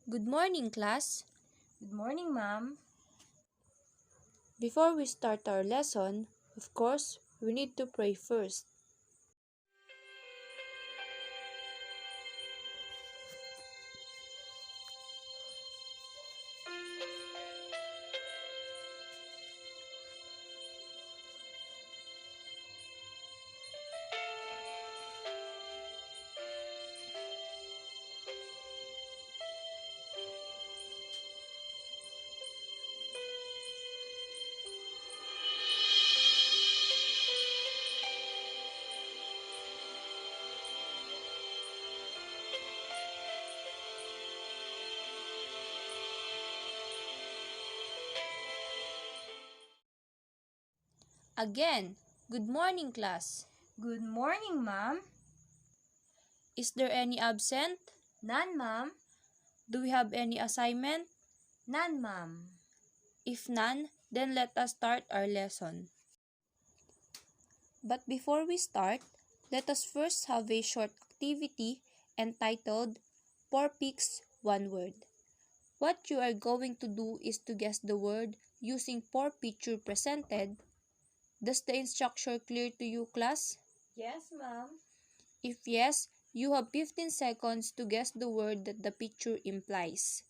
Good morning, class. Good morning, ma'am. Before we start our lesson, of course, we need to pray first. Again, good morning, class. Good morning, ma'am. Is there any absent? None, ma'am. Do we have any assignment? None, ma'am. If none, then let us start our lesson. But before we start, let us first have a short activity entitled 4 Picks, 1 Word. What you are going to do is to guess the word using 4 pictures presented. Does the instruction clear to you, class? Yes, ma'am. If yes, you have 15 seconds to guess the word that the picture implies.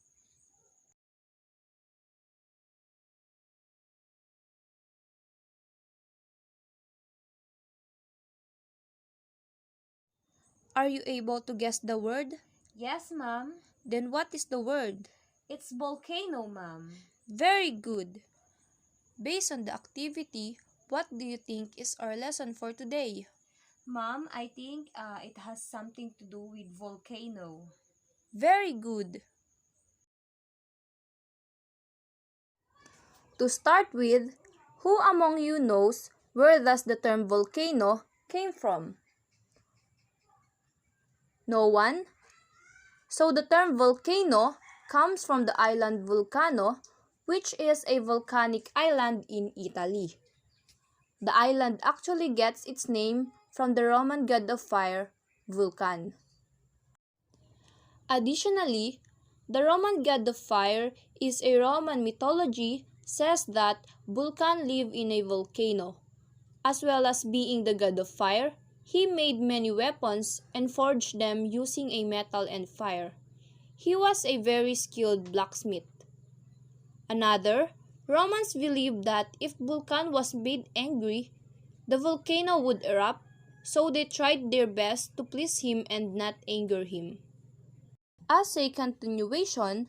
Are you able to guess the word? Yes, ma'am. Then what is the word? It's volcano, ma'am. Very good. Based on the activity, what do you think is our lesson for today? Ma'am, I think it has something to do with volcano. Very good. To start with, who among you knows where does the term volcano came from? No one? So the term volcano comes from the island Volcano, which is a volcanic island in Italy. The island actually gets its name from the Roman god of fire, Vulcan. Additionally, the Roman god of fire is a Roman mythology says that Vulcan lived in a volcano. As well as being the god of fire, he made many weapons and forged them using a metal and fire. He was a very skilled blacksmith. Another, Romans believed that if Vulcan was made angry, the volcano would erupt, so they tried their best to please him and not anger him. As a continuation,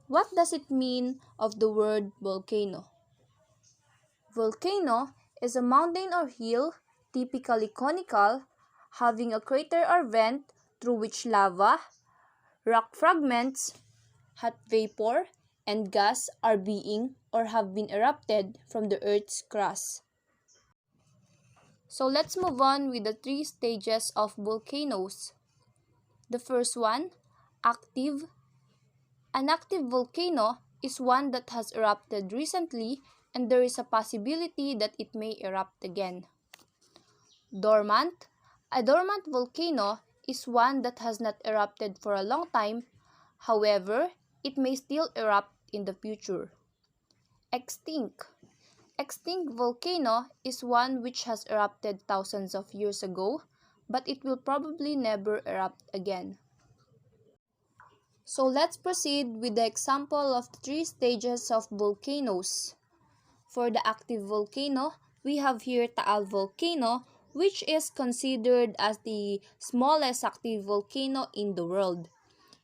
what does it mean of the word volcano? Volcano is a mountain or hill, typically conical, having a crater or vent through which lava, rock fragments, hot vapor, and gas are being or have been erupted from the Earth's crust. So let's move on with the 3 stages of volcanoes. The first one, active. An active volcano is one that has erupted recently and there is a possibility that it may erupt again. Dormant. A dormant volcano is one that has not erupted for a long time, however, it may still erupt in the future. Extinct. Extinct volcano is one which has erupted thousands of years ago, but it will probably never erupt again. So let's proceed with the example of the 3 stages of volcanoes. For the active volcano, we have here Taal volcano, which is considered as the smallest active volcano in the world.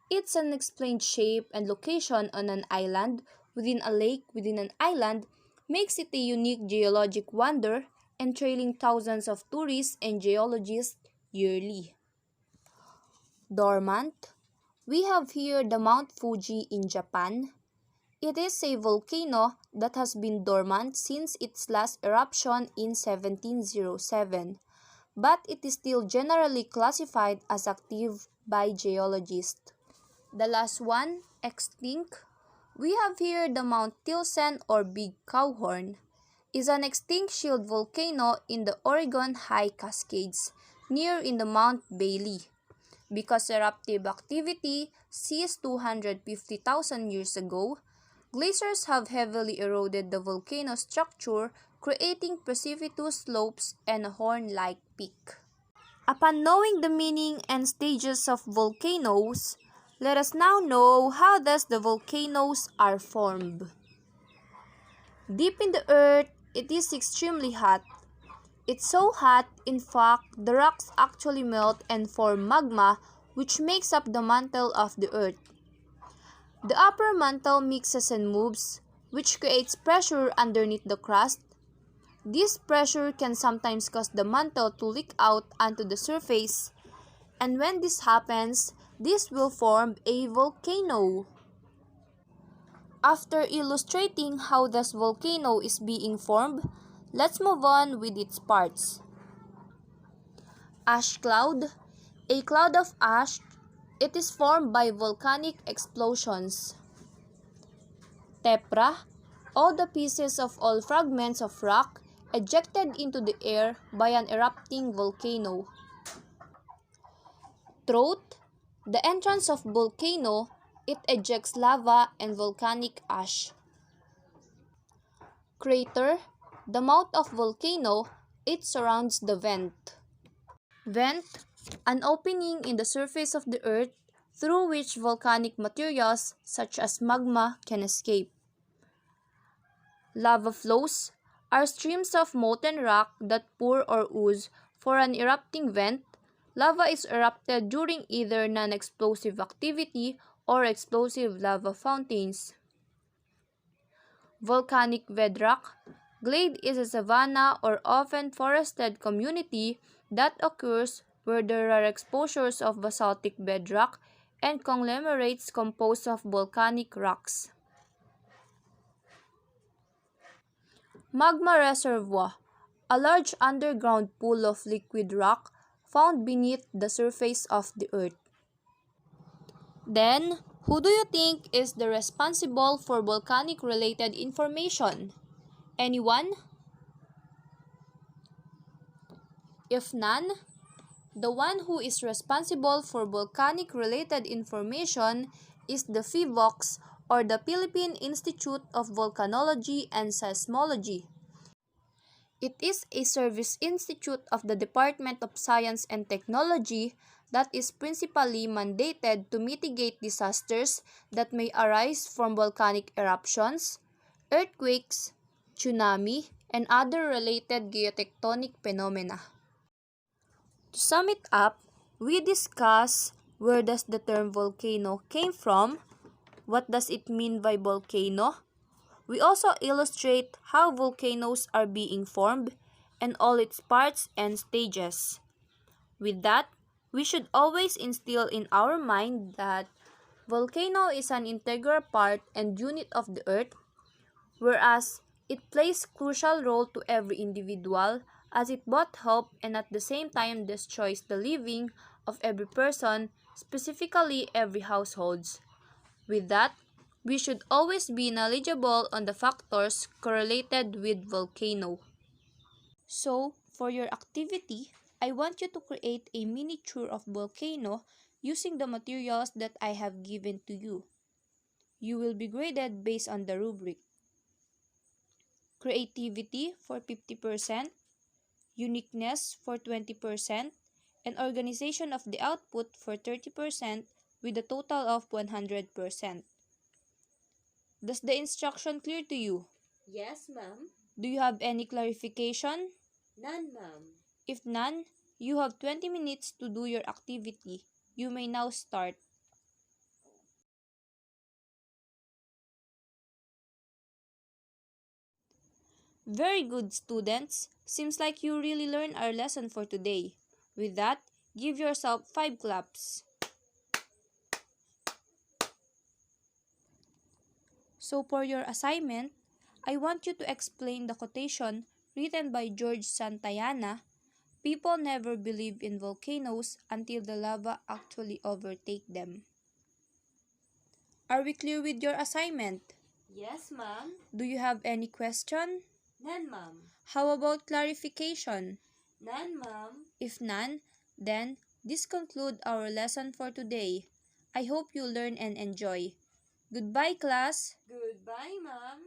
Its unexplained shape and location on an island within a lake within an island makes it a unique geologic wonder, entrailing thousands of tourists and geologists yearly. Dormant. We have here the Mount Fuji in Japan. It is a volcano that has been dormant since its last eruption in 1707, but it is still generally classified as active by geologists. The last one, extinct. We have here the Mount Tilsen or Big Cowhorn. Is an extinct shield volcano in the Oregon High Cascades, near in the Mount Bailey. Because eruptive activity ceased 250,000 years ago, glaciers have heavily eroded the volcano structure, creating precipitous slopes and a horn-like peak. Upon knowing the meaning and stages of volcanoes, let us now know how does the volcanoes are formed. Deep in the earth, it is extremely hot. It's so hot, in fact, the rocks actually melt and form magma, which makes up the mantle of the earth. The upper mantle mixes and moves, which creates pressure underneath the crust. This pressure can sometimes cause the mantle to leak out onto the surface, and when this happens, this will form a volcano. After illustrating how this volcano is being formed, let's move on with its parts. Ash cloud. A cloud of ash. It is formed by volcanic explosions. Tephra. All the pieces of all fragments of rock ejected into the air by an erupting volcano. Throat. The entrance of volcano. It ejects lava and volcanic ash. Crater. The mouth of volcano. It surrounds the vent. Vent. An opening in the surface of the earth through which volcanic materials such as magma can escape. Lava flows are streams of molten rock that pour or ooze for an erupting vent. Lava is erupted during either non-explosive activity or explosive lava fountains. Volcanic bedrock. Glade is a savanna or often forested community that occurs where there are exposures of basaltic bedrock and conglomerates composed of volcanic rocks. Magma reservoir, a large underground pool of liquid rock found beneath the surface of the earth. Then, who do you think is the responsible for volcanic-related information? Anyone? If none, the one who is responsible for volcanic-related information is the PHIVOLCS, or the Philippine Institute of Volcanology and Seismology. It is a service institute of the Department of Science and Technology that is principally mandated to mitigate disasters that may arise from volcanic eruptions, earthquakes, tsunami, and other related geotectonic phenomena. To sum it up, we discuss where does the term volcano came from, what does it mean by volcano. We also illustrate how volcanoes are being formed and all its parts and stages. With that, we should always instill in our mind that volcano is an integral part and unit of the earth, whereas it plays crucial role to every individual as it both helps and at the same time destroys the living of every person, specifically every households. With that, we should always be knowledgeable on the factors correlated with volcano. So, for your activity, I want you to create a miniature of volcano using the materials that I have given to you. You will be graded based on the rubric. Creativity for 50%, uniqueness for 20%, and organization of the output for 30% with a total of 100%. Does the instruction clear to you? Yes, ma'am. Do you have any clarification? None, ma'am. If none, you have 20 minutes to do your activity. You may now start. Very good, students. Seems like you really learned our lesson for today. With that, give yourself 5 claps. So for your assignment, I want you to explain the quotation written by George Santayana, "People never believe in volcanoes until the lava actually overtake them." Are we clear with your assignment? Yes, ma'am. Do you have any question? None, ma'am. How about clarification? None, ma'am. If none, then This concludes our lesson for today. I hope you learn and enjoy. Goodbye, class. Goodbye, ma'am.